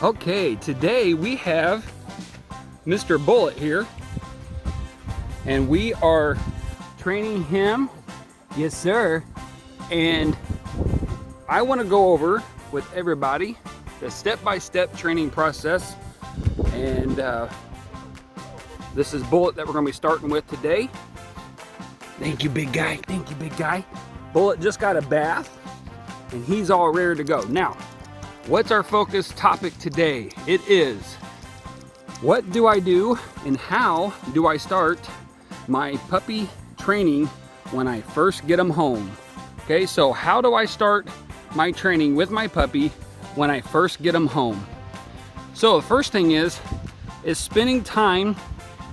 Okay, today we have Mr. Bullet here, and we are training him. Yes, sir. And I want to go over with everybody the step-by-step training process. And this is Bullet that we're going to be starting with today. Thank you, big guy. Thank you, big guy. Bullet just got a bath, and he's all ready to go. Now, what's our focus topic today? It is, what do I do and how do I start my puppy training when I first get them home? Okay, so how do I start my training with my puppy when I first get them home? So the first thing is spending time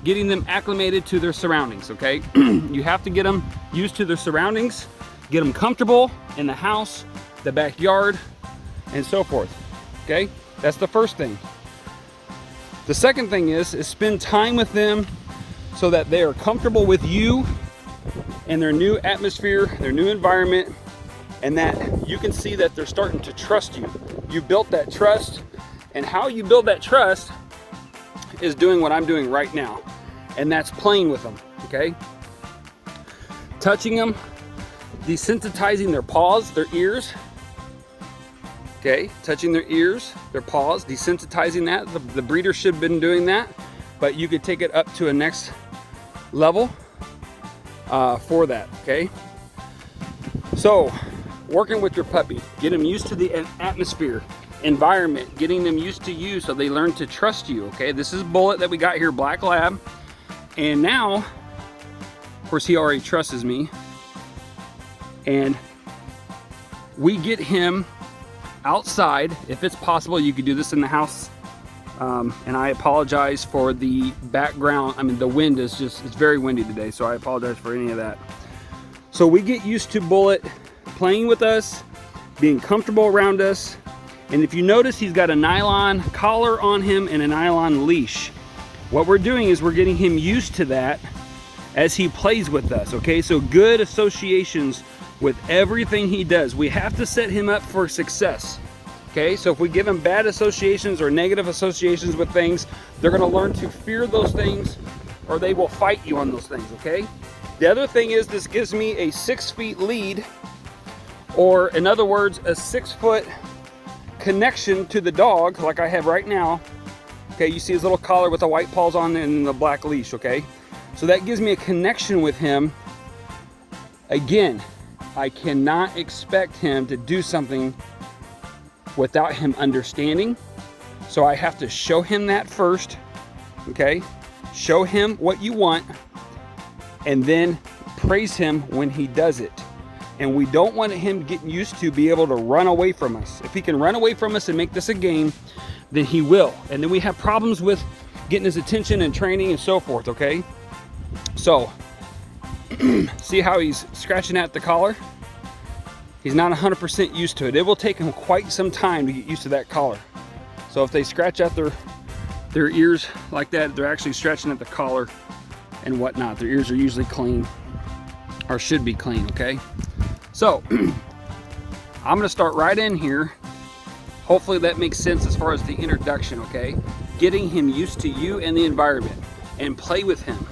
getting them acclimated to their surroundings, okay? You have to get them used to their surroundings, get them comfortable in the house, the backyard, and so forth, okay? That's the first thing. The second thing is spend time with them so that they are comfortable with you and their new atmosphere, their new environment, and that you can see that they're starting to trust you. You built that trust, and how you build that trust is doing what I'm doing right now, and that's playing with them, okay? Touching them, desensitizing their paws, their ears, okay? Touching their ears, their paws, desensitizing that. The breeder should have been doing that, but you could take it up to a next level for that, okay? So, working with your puppy, get them used to the atmosphere, environment, getting them used to you so they learn to trust you, okay? This is Bullet that we got here, Black Lab. And now, of course, he already trusts me. And we get him outside. If it's possible, you could do this in the house. And I apologize for the background. I mean, the wind is just, it's very windy today, so I apologize for any of that. So we get used to Bullet playing with us, being comfortable around us. And if you notice, he's got a nylon collar on him and a nylon leash. What we're doing is we're getting him used to that as he plays with us, okay? So good associations with everything he does. We have to set him up for success, okay? So if we give him bad associations or negative associations with things, they're gonna learn to fear those things, or they will fight you on those things, okay? The other thing is, this gives me a 6 feet lead, or in other words, a 6 foot connection to the dog, like I have right now. Okay, you see his little collar with the white paws on and the black leash, okay? So that gives me a connection with him. Again, I cannot expect him to do something without him understanding. So I have to show him that first, okay? Show him what you want, and then praise him when he does it. And we don't want him getting used to be able to run away from us. If he can run away from us and make this a game, then he will. And then we have problems with getting his attention and training and so forth, okay? So, see how he's scratching at the collar? He's not 100% used to it. It will take him quite some time to get used to that collar. So if they scratch at their ears like that, they're actually scratching at the collar and whatnot. Their ears are usually clean, or should be clean, okay? So, I'm gonna start right in here. Hopefully that makes sense as far as the introduction, okay? Getting him used to you and the environment, and play with him.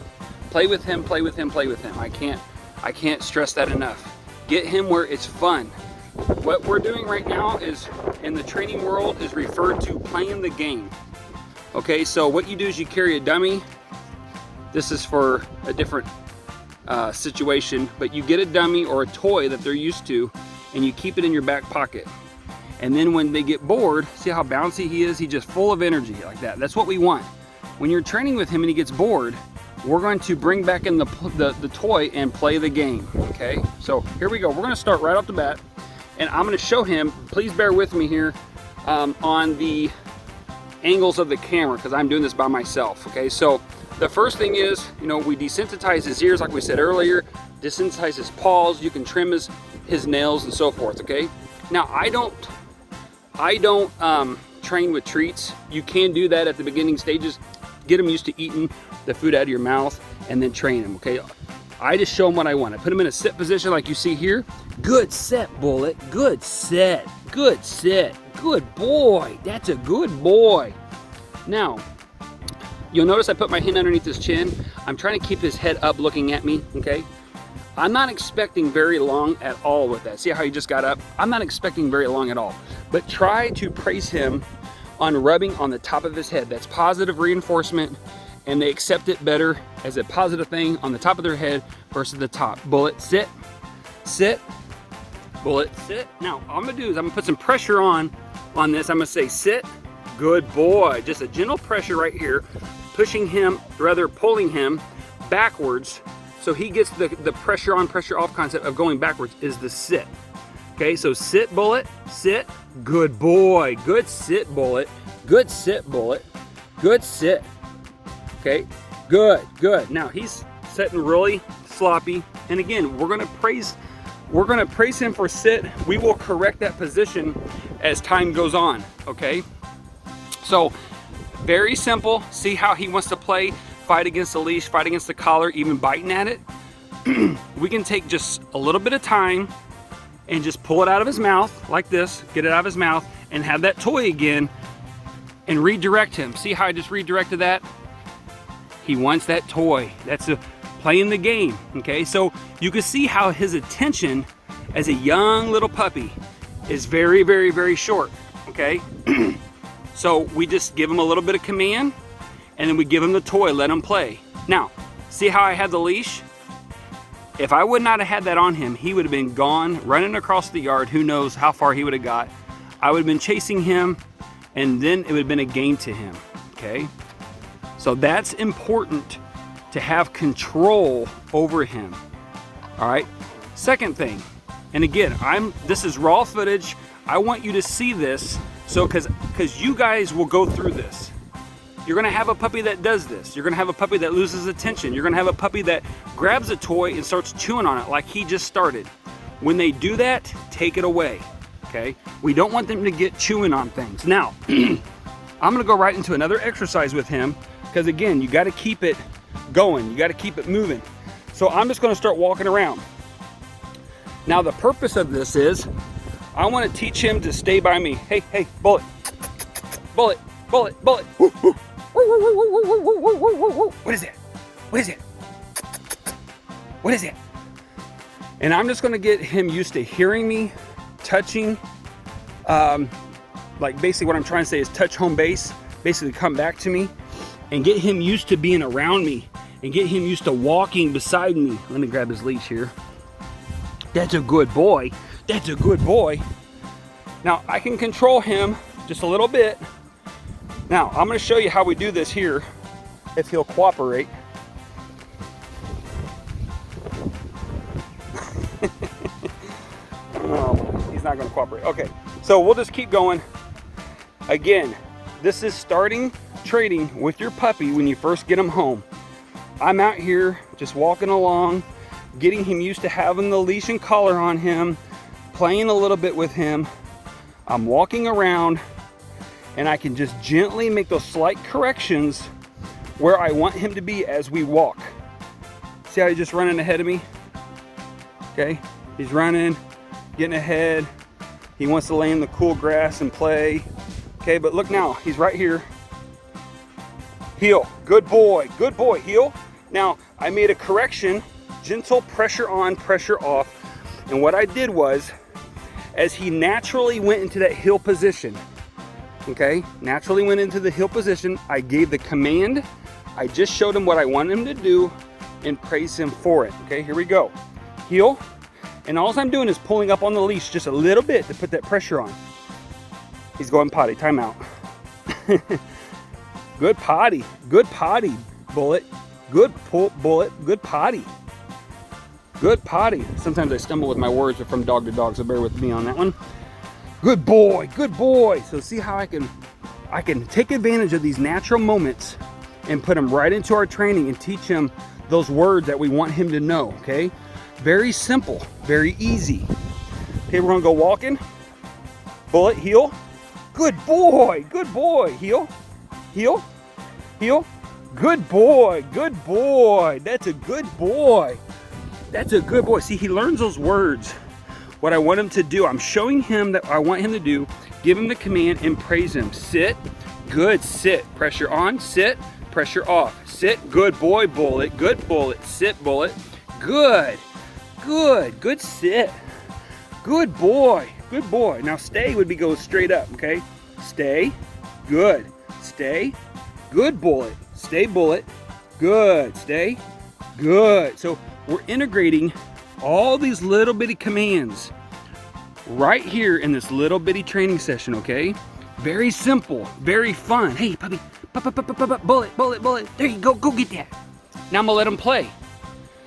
Play with him, play with him, play with him. I can't stress that enough. Get him where it's fun. What we're doing right now is, in the training world, is referred to playing the game. Okay, so what you do is you carry a dummy. This is for a different situation, but you get a dummy or a toy that they're used to, and you keep it in your back pocket. And then when they get bored, see how bouncy he is? He's just full of energy like that. That's what we want. When you're training with him and he gets bored, we're going to bring back in the toy and play the game, okay? So here we go. We're gonna start right off the bat, and I'm gonna show him, please bear with me here on the angles of the camera, because I'm doing this by myself, okay? So the first thing is, you know, we desensitize his ears, like we said earlier, desensitize his paws, you can trim his nails and so forth, okay? Now, I don't train with treats. You can do that at the beginning stages. Get them used to eating the food out of your mouth and then train them, okay? I just show him what I want. I put him in a sit position like you see here. Good set, Bullet. Good set. Good set. Good boy. That's a good boy. Now, you'll notice I put my hand underneath his chin. I'm trying to keep his head up looking at me, okay? I'm not expecting very long at all with that. See how he just got up? I'm not expecting very long at all. But try to praise him on rubbing on the top of his head. That's positive reinforcement, and they accept it better as a positive thing on the top of their head versus the top. Bullet, sit, sit, Bullet, sit. Now, all I'm gonna do is I'm gonna put some pressure on this. I'm gonna say sit, good boy. Just a gentle pressure right here, pushing him, rather pulling him backwards so he gets the pressure on, pressure off concept of going backwards is the sit. Okay, so sit, Bullet, sit, good boy. Good sit, Bullet, good sit, Bullet, good sit. Okay, good, good. Now he's sitting really sloppy. And again, we're gonna praise him for sit. We will correct that position as time goes on, okay? So, very simple. See how he wants to play, fight against the leash, fight against the collar, even biting at it. We can take just a little bit of time and just pull it out of his mouth like this, get it out of his mouth, and have that toy again and redirect him. See how I just redirected that? He wants that toy. That's playing the game, okay? So you can see how his attention as a young little puppy is very, very, very short, okay? So we just give him a little bit of command, and then we give him the toy, let him play. Now, see how I had the leash? If I would not have had that on him, he would have been gone, running across the yard. Who knows how far he would have got. I would have been chasing him, and then it would have been a gain to him, okay? So that's important to have control over him, all right? Second thing, and again, this is raw footage. I want you to see this, so because you guys will go through this. You're gonna have a puppy that does this. You're gonna have a puppy that loses attention. You're gonna have a puppy that grabs a toy and starts chewing on it like he just started. When they do that, take it away, okay? We don't want them to get chewing on things. Now, I'm gonna go right into another exercise with him, because again, you gotta keep it going. You gotta keep it moving. So I'm just gonna start walking around. Now the purpose of this is, I wanna teach him to stay by me. Hey, hey, Bullet, Bullet, Bullet, Bullet. Woo, woo. What is it? What is it? What is it? And I'm just gonna get him used to hearing me, touching, like basically what I'm trying to say is touch home base, basically come back to me, and get him used to being around me, and get him used to walking beside me. Let me grab his leash here. That's a good boy. That's a good boy. Now I can control him just a little bit. Now, I'm going to show you how we do this here, if he'll cooperate. Oh, he's not going to cooperate. Okay, so we'll just keep going. Again, this is starting trading with your puppy when you first get him home. I'm out here just walking along, getting him used to having the leash and collar on him, playing a little bit with him. I'm walking around, and I can just gently make those slight corrections where I want him to be as we walk. See how he's just running ahead of me? Okay, he's running, getting ahead. He wants to lay in the cool grass and play. Okay, but look now, he's right here. Heel, good boy, heel. Now, I made a correction, gentle pressure on, pressure off. And what I did was, as he naturally went into that heel position, okay, naturally went into the heel position, I gave the command, I just showed him what I want him to do and praise him for it. Okay, here we go. Heel, and all I'm doing is pulling up on the leash just a little bit to put that pressure on. He's going potty, timeout. Good potty, Bullet. Good pull, Bullet, good potty. Good potty. Sometimes I stumble with my words from dog to dog, so bear with me on that one. Good boy, good boy. So see how I can take advantage of these natural moments and put him right into our training and teach him those words that we want him to know, okay? Very simple, very easy. Okay, we're gonna go walking. Bullet, heel. Good boy, heel, heel, heel. Good boy, that's a good boy. That's a good boy. See, he learns those words. What I want him to do, I'm showing him that I want him to do, give him the command and praise him. Sit, good, sit, pressure on, sit, pressure off, sit, good boy, bullet, good bullet, sit, bullet, good, good, good sit, good boy, good boy. Now stay would be go straight up, okay? Stay, good, stay, good bullet, stay bullet, good, stay, good. So we're integrating all these little bitty commands right here in this little bitty training session, okay? Very simple, very fun. Hey, puppy, bullet, bullet, bullet. There you go, go get that. Now I'm gonna let him play.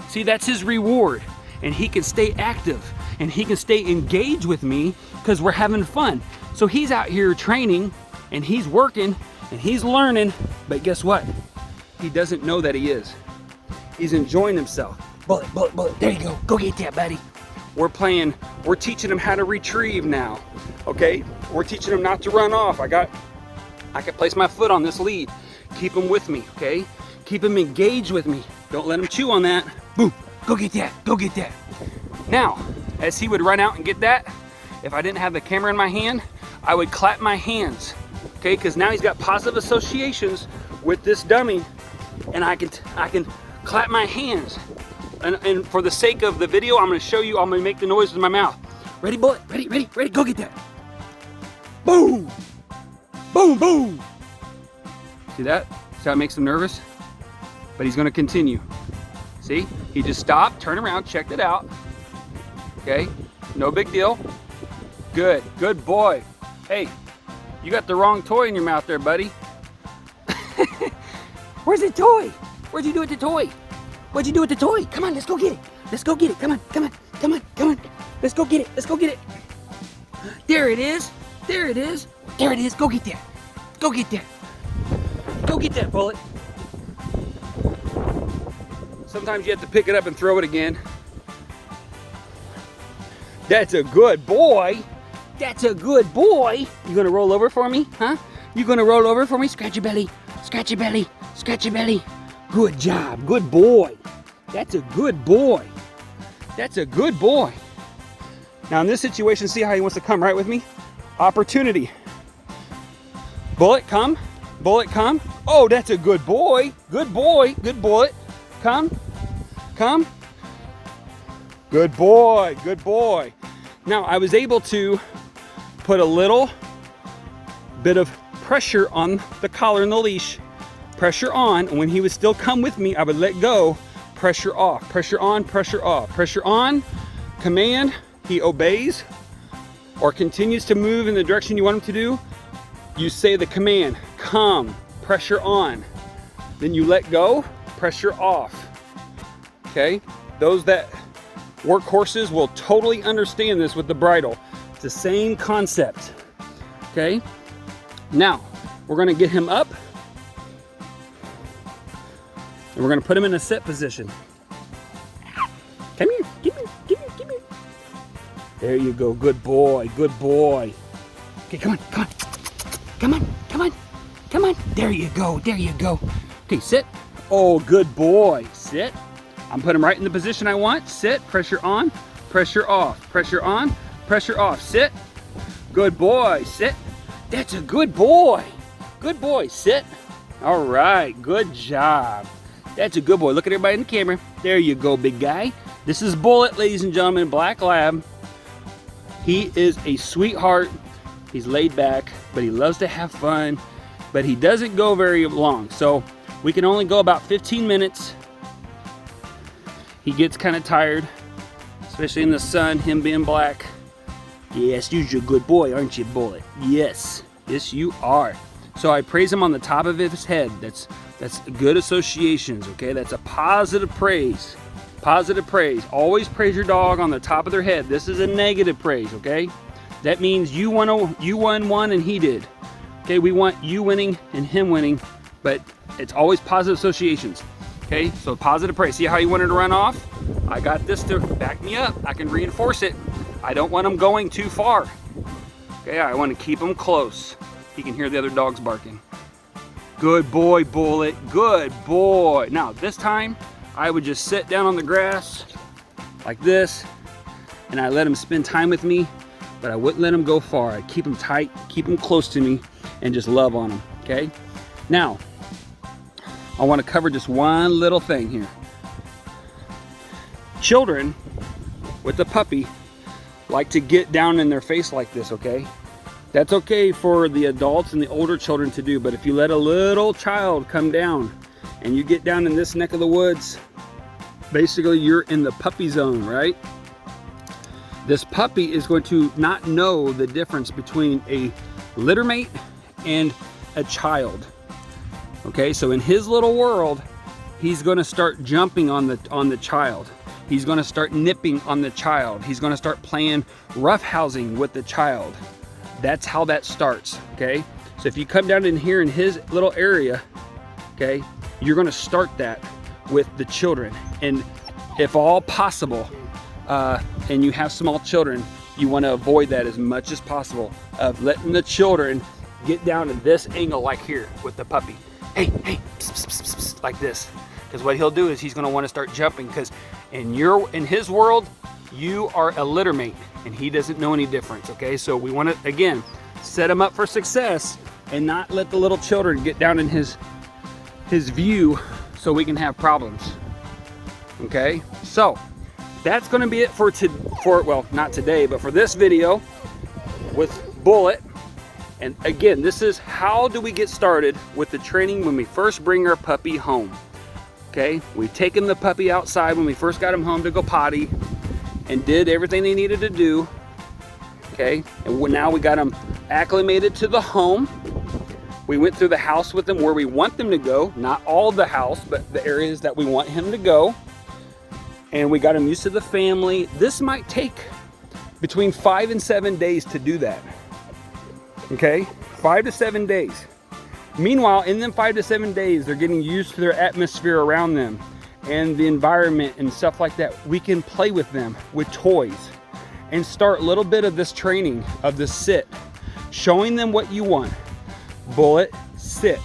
See, that's his reward. And he can stay active and he can stay engaged with me because we're having fun. So he's out here training and he's working and he's learning, but guess what? He doesn't know that he is. He's enjoying himself. Bullet, bullet, bullet. There you go. Go get that, buddy. We're teaching him how to retrieve now. Okay? We're teaching him not to run off. I can place my foot on this lead. Keep him with me, okay? Keep him engaged with me. Don't let him chew on that. Boom. Go get that. Go get that. Now, as he would run out and get that, if I didn't have the camera in my hand, I would clap my hands. Okay? Because now he's got positive associations with this dummy, and I can clap my hands. And for the sake of the video, I'm going to show you, I'm going to make the noise with my mouth. Ready, bullet? Ready, ready, ready, go get that. Boom! Boom, boom! See that? See how it makes him nervous? But he's going to continue. See? He just stopped, turned around, checked it out. Okay? No big deal. Good, good boy. Hey, you got the wrong toy in your mouth there, buddy. Where's the toy? Where'd you do with the toy? What'd you do with the toy? Come on, let's go get it. Let's go get it. Come on, come on, come on, come on. Let's go get it. Let's go get it. There it is. There it is. There it is. Go get that. Go get that. Go get that, bullet. Sometimes you have to pick it up and throw it again. That's a good boy. That's a good boy. You gonna roll over for me, huh? You gonna roll over for me? Scratch your belly. Scratch your belly. Scratch your belly. Good job, good boy. That's a good boy. That's a good boy. Now in this situation, see how he wants to come right with me? Opportunity. Bullet, come. Bullet, come. Oh, that's a good boy. Good boy. Good bullet. Come. Come. Good boy. Good boy. Now I was able to put a little bit of pressure on the collar and the leash. Pressure on, and when he would still come with me, I would let go, pressure off, pressure on, pressure off, pressure on, command, he obeys or continues to move in the direction you want him to do. You say the command, come, pressure on. Then you let go, pressure off. Okay? Those that work horses will totally understand this with the bridle. It's the same concept. Okay? Now, we're gonna get him up. And we're gonna put him in a sit position. Come here, come here, come here, come here. There you go, good boy, good boy. Okay, come on, come on. Come on, come on, come on. There you go, there you go. Okay, sit. Oh, good boy, sit. I'm putting him right in the position I want. Sit, pressure on, pressure off, pressure on, pressure off. Sit, good boy, sit. That's a good boy. Good boy, sit. All right, good job. That's a good boy. Look at everybody in the camera. There you go, big guy. This is Bullet, ladies and gentlemen, Black Lab. He is a sweetheart. He's laid back, but he loves to have fun, but he doesn't go very long. So we can only go about 15 minutes. He gets kind of tired, especially in the sun, him being black. Yes, you're a good boy, aren't you, Bullet? Yes, yes you are. So I praise him on the top of his head. That's good associations, okay? That's a positive praise. Positive praise. Always praise your dog on the top of their head. This is a negative praise, okay? That means you won one and he did. Okay, we want you winning and him winning, but it's always positive associations. Okay, so positive praise. See how he wanted to run off? I got this to back me up. I can reinforce it. I don't want him going too far. Okay, I want to keep him close. He can hear the other dogs barking. Good boy, Bullet. Good boy. Now, this time, I would just sit down on the grass like this, and I let him spend time with me, but I wouldn't let him go far. I'd keep him tight, keep him close to me, and just love on him, okay? Now, I want to cover just one little thing here. Children with a puppy like to get down in their face like this, okay? That's okay for the adults and the older children to do, but if you let a little child come down and you get down in this neck of the woods, basically you're in the puppy zone, right? This puppy is going to not know the difference between a littermate and a child. Okay, so in his little world, he's going to start jumping on the child. He's going to start nipping on the child. He's going to start playing roughhousing with the child. That's how that starts, okay? So if you come down in here in his little area, okay, you're going to start that with the children. And if all possible, and you have small children, you want to avoid that as much as possible, of letting the children get down in this angle like here with the puppy. Hey, hey, pss, pss, pss, pss, like this. Because what he'll do is he's going to want to start jumping, because in his world, you are a littermate and he doesn't know any difference, okay? So we want to, again, set him up for success and not let the little children get down in his view so we can have problems, okay? So that's going to be it for well, not today, but for this video with Bullet. And again, this is how do we get started with the training when we first bring our puppy home. Okay, we've taken the puppy outside when we first got him home to go potty and did everything they needed to do. Okay, and now we got him acclimated to the home. We went through the house with them where we want them to go, not all of the house, but the areas that we want him to go. And we got him used to the family. This might take between 5 and 7 days to do that. Okay, 5 to 7 days. Meanwhile, in them 5 to 7 days, they're getting used to their atmosphere around them and the environment and stuff like that. We can play with them with toys and start a little bit of this training of the sit, showing them what you want. Bullet, sit.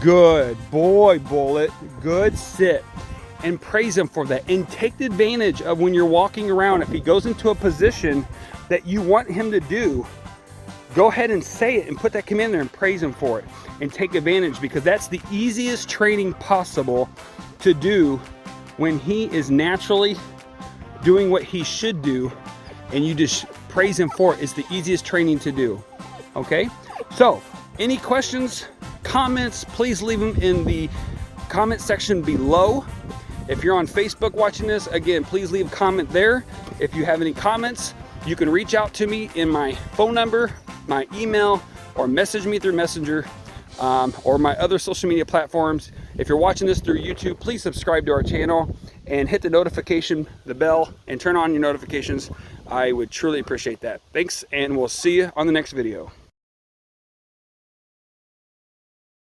Good boy, Bullet. Good, sit. And praise him for that. And take advantage of when you're walking around. If he goes into a position that you want him to do, go ahead and say it and put that command there and praise him for it and take advantage, because that's the easiest training possible to do when he is naturally doing what he should do, and you just praise him for it. It's the easiest training to do. Okay, so any questions, comments, please leave them in the comment section below. If you're on Facebook watching this, again, please leave a comment there. If you have any comments, you can reach out to me in my phone number, my email, or message me through Messenger, or my other social media platforms. If you're watching this through YouTube, please subscribe to our channel and hit the bell, and turn on your notifications. I would truly appreciate that. Thanks, and we'll see you on the next video.